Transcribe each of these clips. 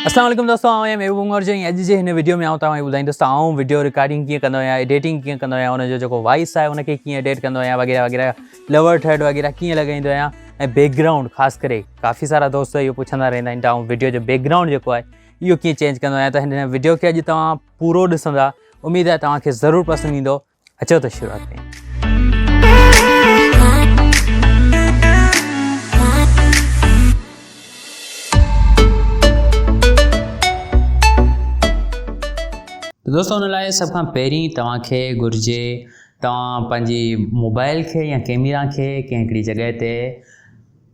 अस्सलाम वालेकुम दोस्तों, आउं महबूब उमर जो अॼु जे हिन वीडियो में आउं तव्हांखे ॿुधाईंदुसि दोस्तों आउं वीडियो रिकॉर्डिंग कीअं कंदो आहियां, एडिटिंग कीअं कंदो आहियां, उनजो जेको वॉइस आहे उनखे कीअं एडिट कंदो आहियां वग़ैरह वग़ैरह, लवर थर्ड वग़ैरह कीअं लॻाईंदो आहियां ऐं बैकग्राउंड ख़ासि करे काफ़ी सारा दोस्त इहो पुछंदा रहंदा आहिनि त आउं वीडियो जो बैकग्राउंड जेको आहे इहो कीअं चेंज कंदो आहियां। त हिन वीडियो खे अॼु तव्हां पूरो ॾिसंदा, उमेद आहे तव्हांखे ज़रूरु पसंदि ईंदो। अचो त शुरूआत कयूं। तो दोस्तों उन लाइ सभ खां पहिरीं तव्हांखे घुरिजे तव्हां पंहिंजी मोबाइल खे या कैमरा खे कंहिं हिकिड़ी जॻह ते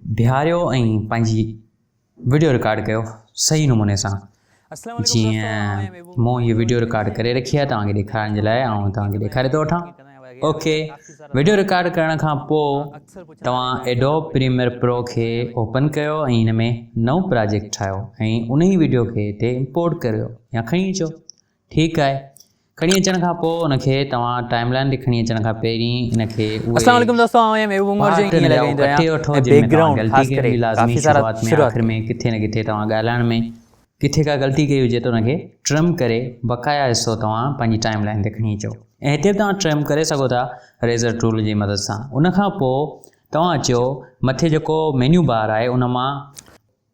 बीहारियो ऐं पंहिंजी वीडियो रिकॉर्ड कयो सही नमूने सां। जीअं मूं हीअ वीडियो रिकॉर्ड करे रखी आहे तव्हांखे ॾेखारण जे लाइ, ऐं तव्हांखे ॾेखारे थो वठां। ओके, वीडियो रिकॉर्ड करण खां पोइ तव्हां एडोब प्रीमियर प्रो खे ओपन कयो ऐं हिन में नओं प्रोजेक्ट ठाहियो ऐं उन ई वीडियो खे हिते इंपोर्ट करियो या खणी अचो। ठीकु आहे, खणी अचण खां पोइ उनखे तव्हां टाइमलाइन ते खणी अचण खां पहिरीं इनखे अस्सलाम वालेकुम दोस्तों, आउं महबूब उमर जो कीअं लॻाईंदो आहियां बैकग्राउंड ख़ासि करे काफ़ी सारा शुरूआत में किथे न किथे तव्हां ॻाल्हाइण में किथे का ग़लती कई हुजे त उनखे ट्रिम करे बक़ाया हिसो तव्हां पंहिंजी टाइमलाइन ते खणी अचो ऐं हिते तव्हां ट्रिम करे सघो था रेज़र टूल जी मदद सां। उनखां पोइ तव्हां अचो मथे जेको मेन्यू बार आहे उन मां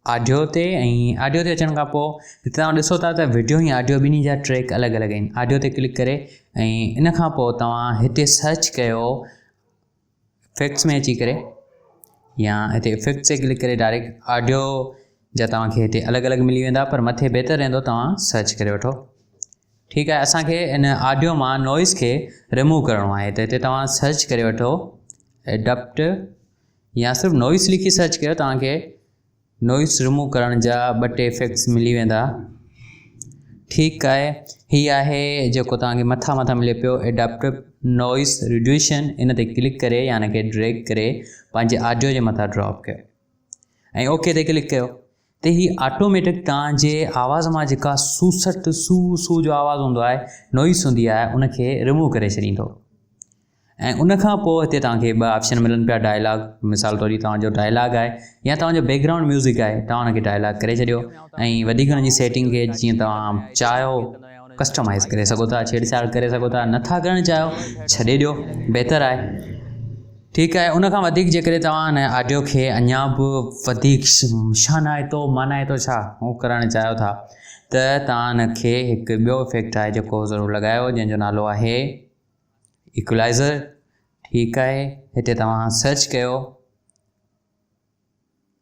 ऑडियो ते, ऐं ऑडियो ते अचण खां पोइ हिते तव्हां ॾिसो था त वीडियो ऐं ऑडियो ॿिन्ही जा ट्रैक अलॻि अलॻि आहिनि। ऑडियो ते क्लिक करे ऐं इन खां पोइ तव्हां हिते सर्च कयो इफेक्ट्स में अची करे, या हिते इफेक्ट्स ते क्लिक करे डायरेक्ट ऑडियो जा तव्हांखे हिते अलॻि अलॻि मिली वेंदा, पर मथे बहितर रहंदो तव्हां सर्च करे वठो। ठीकु आहे, असांखे इन ऑडियो मां नॉइज़ खे रिमूव करिणो आहे त हिते तव्हां सर्च करे वठो एडप्ट, या सिर्फ़ु नॉइज़ लिखी सर्च कयो, तव्हांखे नॉइज़ रिमूव करण जा 2-3 इफेक्ट्स मिली वेंदा। ठीकु आहे, हीअ आहे जेको तव्हांखे मथां मिले पियो एडाप्टिव नॉइज़ रिड्यूशन। इन ते क्लिक करे या हिनखे ड्रैग करे पंहिंजे ऑडियो जे मथां ड्रॉप कयो ऐं ओके ते क्लिक कयो त हीअ ऑटोमेटिक तव्हांजे आवाज़ मां जेका सूसट सू जो आवाज़ु हूंदो आहे, नॉइज़ हूंदी आहे, उनखे रिमूव करे छॾींदो। ऐं उनखां पोइ हिते तव्हांखे 2 ऑप्शन मिलनि पिया, डायलॉग, मिसाल तौरु तव्हांजो डायलॉग आहे या तव्हांजो बैकग्राउंड म्यूज़िक आहे, तव्हां हुनखे डायलॉग करे छॾियो ऐं वधीक हुनजी सेटिंग खे जीअं तव्हां चाहियो कस्टमाइज़ करे सघो था, छेड़छाड़ करे सघो था, नथा करणु चाहियो छॾे ॾियो, बहितर आहे। ठीकु आहे, उनखां वधीक जेकॾहिं तव्हां हिन ऑडियो खे अञा बि वधीक शानाइतो मानाइतो छा उहो करणु चाहियो था त तव्हां हिनखे हिकु ॿियो इफेक्ट आहे जेको ज़रूरु लॻायो, जंहिंजो नालो आहे इक्वलाइज़र। ठीकु आहे, हिते तव्हां सर्च कयो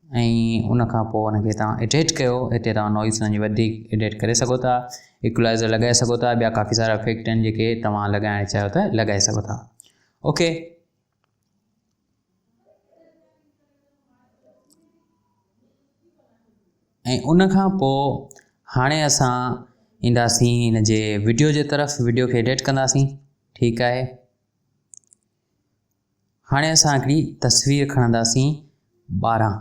ऐं उनखां पोइ हुनखे तव्हां एडिट कयो। हिते तव्हां नॉइज़ हुनजी वधीक एडिट करे सघो था, इक्वलाइज़र लॻाए सघो था, ॿिया काफ़ी सारा इफेक्ट आहिनि जेके तव्हां लॻाइणु चाहियो त लॻाए सघो था। ओके, ऐं उनखां पोइ हाणे असां ईंदासीं हिन जे वीडियो जे तरफ़, वीडियो खे एडिट कंदासीं। ठीकु आहे, हाणे असां हिकिड़ी तस्वीर खणंदासीं 12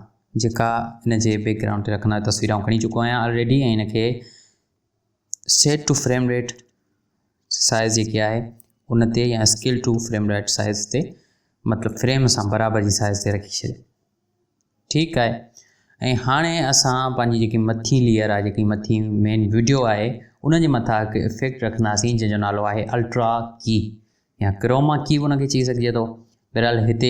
जेका हिन जे बैकग्राउंड ते रखंदा। तस्वीर आउं खणी चुको आहियां ऑलरेडी ऐं हिनखे set to frame rate size जेकी आहे उन ते, या scale to frame rate size ते, मतिलबु फ्रेम सां बराबरि जी साइज़ ते रखी छॾे। ठीकु आहे, ऐं हाणे असां पंहिंजी जेकी मथी लेयर आहे, जेकी मथी मेन वीडियो आहे, उनजे मथां हिकु इफेक्ट रखंदासीं जंहिंजो नालो आहे अल्ट्रा की या क्रोमा की बि उनखे चई सघिजे थो। बहरहाल हिते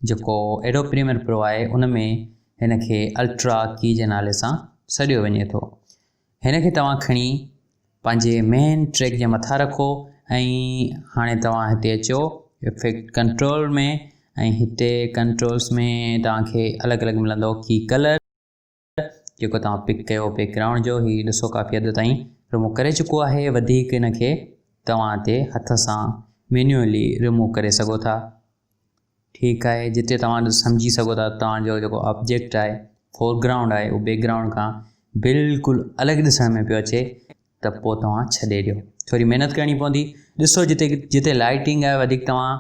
जेको एडोब प्रीमियर प्रो आहे उन में हिनखे अल्ट्रा की जे नाले सां सॾियो वञे थो। हिनखे तव्हां खणी पंहिंजे मेन ट्रैक जे मथां रखो ऐं हाणे तव्हां हिते अचो इफेक्ट कंट्रोल में, ऐं हिते कंट्रोल्स में तव्हांखे अलॻि अलॻि मिलंदो की कलर जेको तव्हां पिक कयो बैकग्राउंड जो, हीअ ॾिसो काफ़ी हद ताईं रिमूव करे चुको आहे। वधीक हिनखे तव्हां हिते हथ सां मैन्युअली रिमूव करे सघो था। ठीकु आहे, जिते तव्हां सम्झी सघो था तव्हांजो जेको ऑब्जेक्ट आहे, फोरग्राउंड आहे, उहो बैकग्राउंड खां बिल्कुलु अलॻि ॾिसण में पियो अचे त पोइ तव्हां छॾे ॾियो, थोरी महिनत करणी पवंदी। ॾिसो जिते लाइटिंग आहे वधीक तव्हां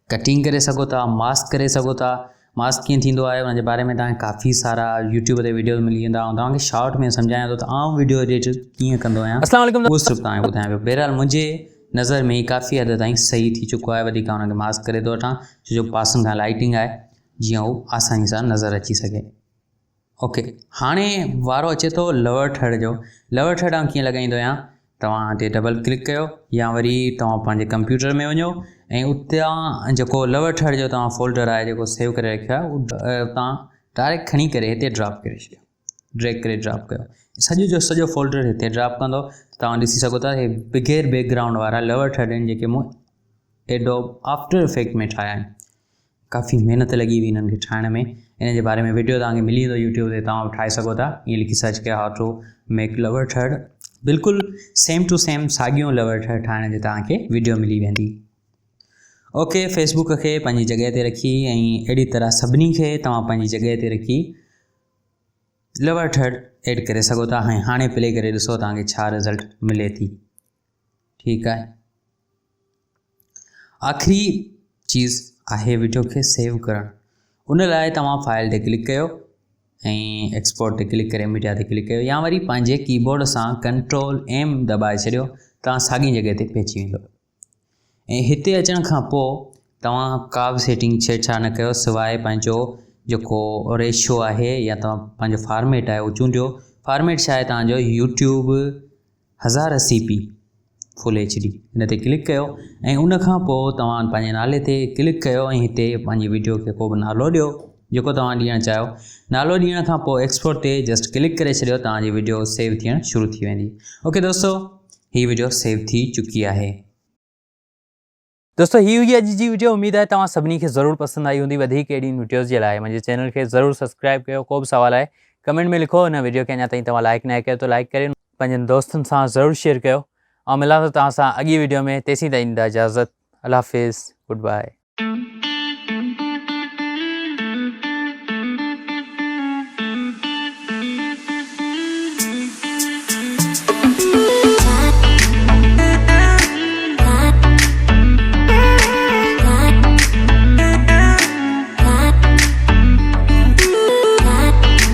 कटिंग करे सघो था, मास्क करे सघो था। मास्क कीअं थींदो आहे उनजे बारे में तव्हांखे काफ़ी सारा यूट्यूब ते वीडियो मिली वेंदा, ऐं तव्हांखे शॉर्ट में सम्झायां थो त आउं वीडियो एडिट कीअं कंदो आहियां। अस्सलाम वालेकुम, उहो सिर्फ़ु तव्हांखे ॿुधायां पियो। बहरहाल मुंहिंजे नज़र में काफ़ी हद ताईं सही थी चुको आहे। वधीक हुनखे मास्क करे थो वठां छो जो पासनि खां लाइटिंग आहे जीअं उहो आसानी सां नज़र अची सघे। ओके, हाणे वारो अचे थो लवर थर्ड जो। लवर थर्ड आउं कीअं लॻाईंदो आहियां, तव्हां ते डबल क्लिक कयो या वरी तव्हां पंहिंजे कंप्यूटर में वञो ऐं उतां जेको लवर थर्ड जो तव्हां फोल्डर आहे जेको सेव करे रखियो आहे उहो तव्हां डायरेक्ट खणी करे हिते ड्रॉप करे छॾियो, ड्रैग करे ड्रॉप कयो, सॼो जो सॼो फोल्डर हिते ड्रॉप कंदो। तव्हां ॾिसी सघो था हे बग़ैर बैकग्राउंड वारा लवर थर्ड आहिनि जेके मूं एडोब आफ्टर इफेक्ट में ठाहिया आहिनि। काफ़ी महिनत लॻी हुई हिननि खे ठाहिण में। इन जे बारे में वीडियो तव्हांखे मिली वेंदो यूट्यूब ते, तव्हां ठाहे सघो था। ईअं लिखी सर्च कयो हाउ टू मेक लवर थर्ड, बिल्कुलु सेम टू सेम साॻियो लवर थर्ड ठाहिण जी तव्हांखे वीडियो मिली वेंदी। ओके, फेसबुक खे पंहिंजी जॻह ते रखी ऐं अहिड़ी तरह सभिनी खे तव्हां पंहिंजी जॻह ते रखी लवर थर्ड एड करे सघो था। ऐं हाणे प्ले करे ॾिसो तव्हांखे छा रिज़ल्ट मिले थी। ठीकु आहे, आख़िरी चीज़ आहे वीडियो खे सेव करणु। उन लाइ तव्हां फाइल ते क्लिक कयो ऐं एक्सपोर्ट ते क्लिक करे मीडिया ते क्लिक कयो या वरी पंहिंजे कीबोर्ड सां Ctrl+M दॿाए छॾियो, तव्हां साॻी जॻह ते पहुची वेंदो। ऐं हिते अचण खां पोइ तव्हां का बि सेटिंग छेड़छाड़ न कयो सवाइ पंहिंजो जेको रेशो आहे या तव्हां पंहिंजो फॉर्मेट आहे उहो चूंडियो। फॉर्मेट छा आहे तव्हांजो YouTube 1080p फुल HD, हिन ते क्लिक कयो ऐं उन खां पोइ तव्हां पंहिंजे नाले ते क्लिक कयो ऐं हिते पंहिंजी वीडियो खे को बि नालो ॾियो जेको तव्हां ॾियणु चाहियो। नालो ॾियण खां पोइ एक्सपोर्ट ते जस्ट क्लिक करे छॾियो, तव्हांजी वीडियो सेव थियणु शुरू थी वेंदी। ओके दोस्तों, हीअ वीडियो सेव थी चुकी आहे। दोस्तों ही हुई अॼु जी वीडियो। उम्मीद आहे तव्हां सभिनी खे ज़रूरु पसंदि आई हूंदी। वधीक अहिड़ी वीडियोज़ जे लाइ मुंहिंजे चैनल खे ज़रूरु सब्सक्राइब कयो। को बि सुवाल आहे कमेंट में लिखो। हिन वीडियो खे अञा ताईं तव्हां लाइक न कयो त लाइक करे पंहिंजनि दोस्तनि सां ज़रूरु शेयर कयो। ऐं मिलां थो तव्हां सां अॻी वीडियो में, तेसीं ताईं ॾींदा इजाज़त। अल्लाह हाफ़िज़, गुड बाय।